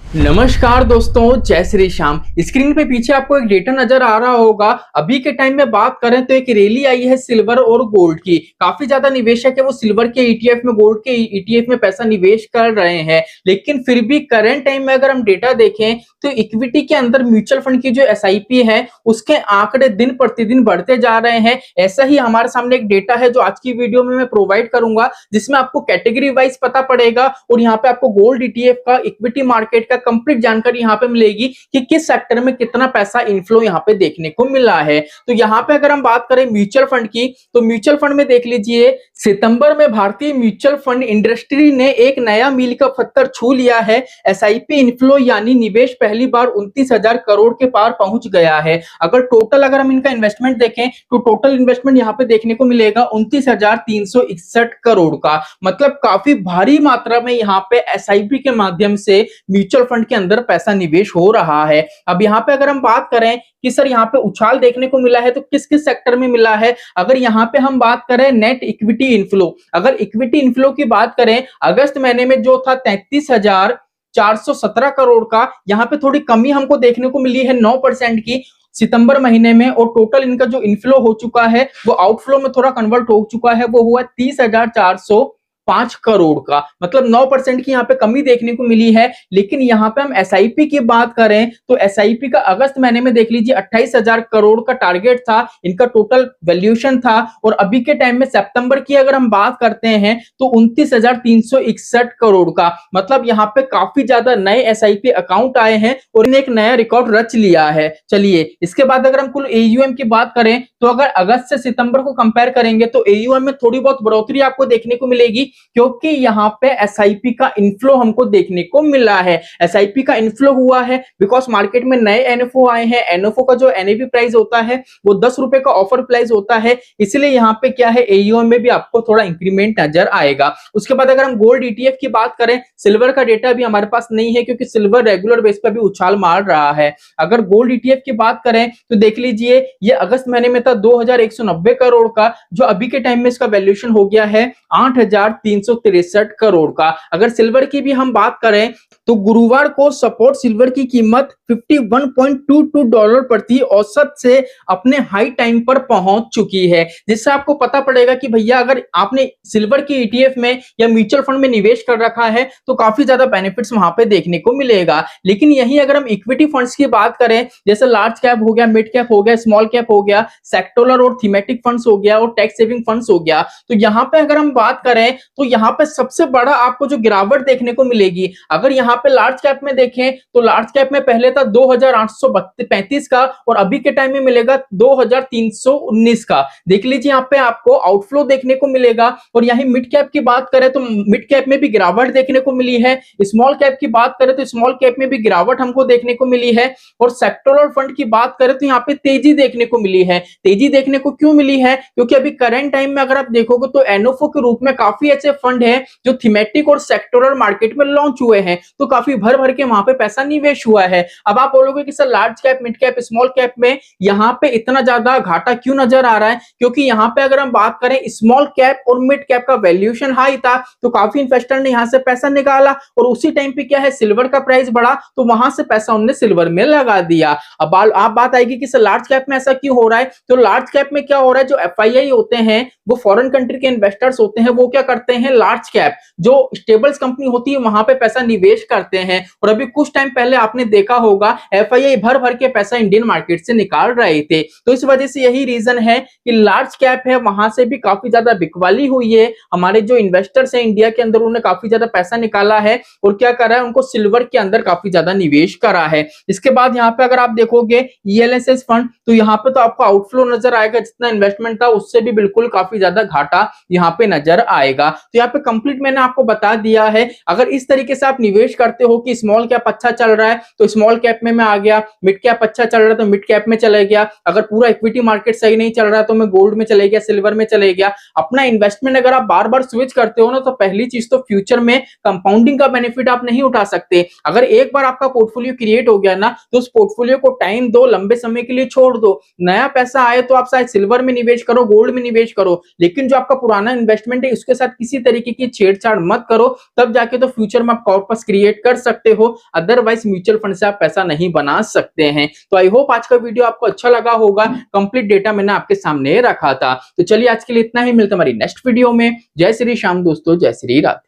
नमस्कार दोस्तों, जय श्री श्याम। स्क्रीन पे पीछे आपको एक डेटा नजर आ रहा होगा। अभी के टाइम में बात करें तो एक रैली आई है सिल्वर और गोल्ड की। काफी ज्यादा निवेशक है वो सिल्वर के ईटीएफ में, गोल्ड के ईटीएफ में पैसा निवेश कर रहे हैं। लेकिन फिर भी करंट टाइम में अगर हम डेटा देखें तो इक्विटी के अंदर म्यूचुअल फंड की जो एसआईपी है उसके आंकड़े दिन प्रतिदिन बढ़ते जा रहे हैं। ऐसा ही हमारे सामने एक डेटा है जो आज की वीडियो में मैं प्रोवाइड करूंगा, जिसमें आपको कैटेगरी वाइज पता पड़ेगा और यहाँ पे आपको गोल्ड ईटीएफ का, इक्विटी मार्केट का कंप्लीट जानकारी यहाँ पे मिलेगी कि किस सेक्टर में कितना पैसा इनफ्लो यहाँ पे देखने को मिला है। तो यहाँ पे अगर हम बात करें म्यूचुअल फंड की, तो म्यूचुअल फंड में देख लीजिए सितंबर में भारतीय म्यूचुअल फंड इंडस्ट्री ने एक नया मील का पत्थर छू लिया है। एसआईपी इनफ्लो यानी निवेश पहली बार 29,000 करोड़ के पार पहुंच गया है। अगर हम इनका इन्वेस्टमेंट देखें तो टोटल इन्वेस्टमेंट यहाँ पे देखने को मिलेगा 29,361 करोड़ का। मतलब काफी भारी मात्रा में यहाँ पे एसआईपी के माध्यम से म्यूचुअल फंड के अंदर पैसा निवेश हो रहा है। अब यहाँ पे अगर हम बात करें कि सर यहाँ पे उछाल देखने को मिला है तो किस किस सेक्टर में मिला है, अगर यहाँ पे हम बात करें नेट इक्विटी इनफ्लो, अगर इक्विटी इनफ्लो की बात करें अगस्त महीने में जो था 33,417 करोड़ का, यहाँ पे थोड़ी कमी हमको देखने को मिली है 9% की सितंबर महीने में। और टोटल इनका जो इनफ्लो हो चुका है वो आउटफ्लो में थोड़ा कन्वर्ट हो चुका है, वो हुआ 30,405 करोड़ का। मतलब 9% की यहाँ पे कमी देखने को मिली है। लेकिन यहाँ पे हम एसआईपी की बात करें तो एसआईपी का अगस्त महीने में देख लीजिए 28,000 करोड़ का टारगेट था, इनका टोटल वैल्यूएशन था। और अभी के टाइम में सितंबर की अगर हम बात करते हैं तो 29,361 करोड़ का। मतलब यहाँ पे काफी ज्यादा नए एसआईपी अकाउंट आए हैं और इन्हें एक नया रिकॉर्ड रच लिया है। चलिए इसके बाद अगर हम कुल एयूएम की बात करें तो अगर अगस्त से सितंबर को कंपेयर करेंगे तो एयूएम में थोड़ी बहुत बढ़ोतरी आपको देखने को मिलेगी, क्योंकि यहाँ पे एसआईपी का इनफ्लो हमको देखने को मिला है। एसआईपी का इनफ्लो हुआ है बिकॉज मार्केट में नए एनएफओ आए हैं। एनएफओ का जो एनएवी प्राइस होता है वो 10 रुपए का ऑफर प्राइस होता है, इसलिए यहाँ पे क्या है एयूएम में भी आपको थोड़ा इंक्रीमेंट नजर आएगा। उसके बाद अगर हम गोल्ड ईटीएफ की बात करें, सिल्वर का डेटा भी हमारे पास नहीं है क्योंकि सिल्वर रेगुलर बेस पर भी उछाल मार रहा है। अगर गोल्ड ईटीएफ की बात करें तो देख लीजिए ये अगस्त महीने में था 2,190 करोड़ का, जो अभी के टाइम में इसका वैल्यूएशन हो गया है 8,363 करोड़ का। अगर सिल्वर की भी हम बात करें तो गुरुवार को सपोर्ट सिल्वर की कीमत $51.22 प्रति औसत से अपने हाई टाइम पर पहुंच चुकी है, जिससे आपको पता पड़ेगा कि भैया अगर आपने सिल्वर की ईटीएफ में या म्यूचुअल फंड में निवेश कर रखा है तो काफी ज्यादा बेनिफिट्स वहां पे देखने को मिलेगा। लेकिन यही अगर हम इक्विटी फंड्स की बात करें, जैसे लार्ज कैप हो गया, मिड कैप हो गया, स्मॉल कैप हो गया, सेक्टोरल और थीमेटिक फंड्स हो गया और टैक्स सेविंग फंड्स हो गया, तो यहाँ पे अगर हम बात करें तो यहाँ पे सबसे बड़ा आपको जो गिरावट देखने को मिलेगी, अगर यहाँ पे लार्ज कैप में देखें तो लार्ज कैप में पहले था 2,835 का और अभी के टाइम में मिलेगा 2,319 का। देख लीजिए यहाँ पे आपको आउटफ्लो देखने को मिलेगा। और यही मिड कैप की बात करें तो मिड कैप में भी गिरावट देखने को मिली है। स्मॉल कैप की बात करें तो स्मॉल कैप में भी गिरावट हमको देखने को मिली है। और सेक्टोरल फंड की बात करें तो यहाँ पे तेजी देखने को मिली है। तेजी देखने को क्यों मिली है? क्योंकि अभी करंट टाइम में अगर आप देखोगे तो एनओफओ के रूप में काफी ऐसे फंड है जो थीमेटिक और सेक्टोरल मार्केट में लॉन्च हुए हैं, तो काफी भर भर के वहां पे पैसा निवेश हुआ है। अब आप बोलोगे कि sir large cap, mid cap, small cap में यहाँ पे इतना ज्यादा घाटा क्यों नजर आ रहा है? क्योंकि यहाँ पे अगर हम बात करें स्मॉल कैप और मिड कैप का वैल्यूएशन हाई था तो काफी इन्वेस्टर ने यहाँ से पैसा निकाला और उसी टाइम पे क्या है सिल्वर का प्राइस बढ़ा तो वहां से पैसा उन्होंने सिल्वर में लगा दिया। अब आप बात आएगी कि सर लार्ज कैप में ऐसा क्यों हो रहा है? तो लार्ज कैप में क्या हो रहा है, जो एफआईआई होते हैं वो फॉरेन कंट्री के इन्वेस्टर्स होते हैं, वो क्या करते हैं लार्ज कैप जो स्टेबल्स कंपनी होती है वहां पे पैसा निवेश करते हैं। और अभी कुछ टाइम पहले आपने देखा होगा एफआईआई भर भर के पैसा इंडियन मार्केट से निकाल रहे थे, तो इस वजह से यही रीजन है कि लार्ज कैप है वहां से भी काफी ज्यादा बिकवाली हुई है। हमारे जो इन्वेस्टर्स हैं इंडिया के अंदर उन्होंने काफी ज्यादा पैसा निकाला है और क्या करा है, उनको सिल्वर के अंदर काफी ज्यादा निवेश करा है। इसके बाद यहाँ पे अगर आप देखोगे ईएलएसएस फंड, तो यहाँ पे तो आपको आउटफ्लो नजर आएगा, जितना इन्वेस्टमेंट था उससे भी बिल्कुल काफी ज्यादा घाटा यहाँ पे नजर आएगा। तो यहाँ पे कंप्लीट मैंने आपको बता दिया है। अगर इस तरीके से आप निवेश करते हो कि स्मॉल कैप अच्छा चल रहा है तो स्मॉल कैप में मैं आ गया, मिड कैप अच्छा चल रहा है तो मिड कैप में चले गया, अगर पूरा इक्विटी मार्केट सही नहीं चल रहा है तो मैं गोल्ड में चले गया, सिल्वर में चले गया। अपना इन्वेस्टमेंट अगर आप बार बार स्विच करते हो ना तो पहली चीज तो फ्यूचर में कंपाउंडिंग का बेनिफिट आप नहीं उठा सकते। अगर एक बार आपका पोर्टफोलियो क्रिएट हो गया ना तो उस पोर्टफोलियो को टाइम दो, लंबे समय के लिए छोड़ दो। नया पैसा आए तो आप शायद सिल्वर में निवेश करो, गोल्ड में निवेश करो, लेकिन जो आपका पुराना इन्वेस्टमेंट है उसके साथ किसी तरीके की छेड़छाड़ मत करो, तब जाके तो फ्यूचर में आप कॉर्पस क्रिएट कर सकते हो, अदरवाइज म्यूचुअल फंड से आप पैसा नहीं बना सकते हैं। तो आई होप आज का वीडियो आपको अच्छा लगा होगा, कंप्लीट डेटा मैंने आपके सामने रखा था। तो चलिए आज के लिए इतना ही, मिलते हमारी नेक्स्ट वीडियो में। जय श्री श्याम दोस्तों, जय श्री राधे।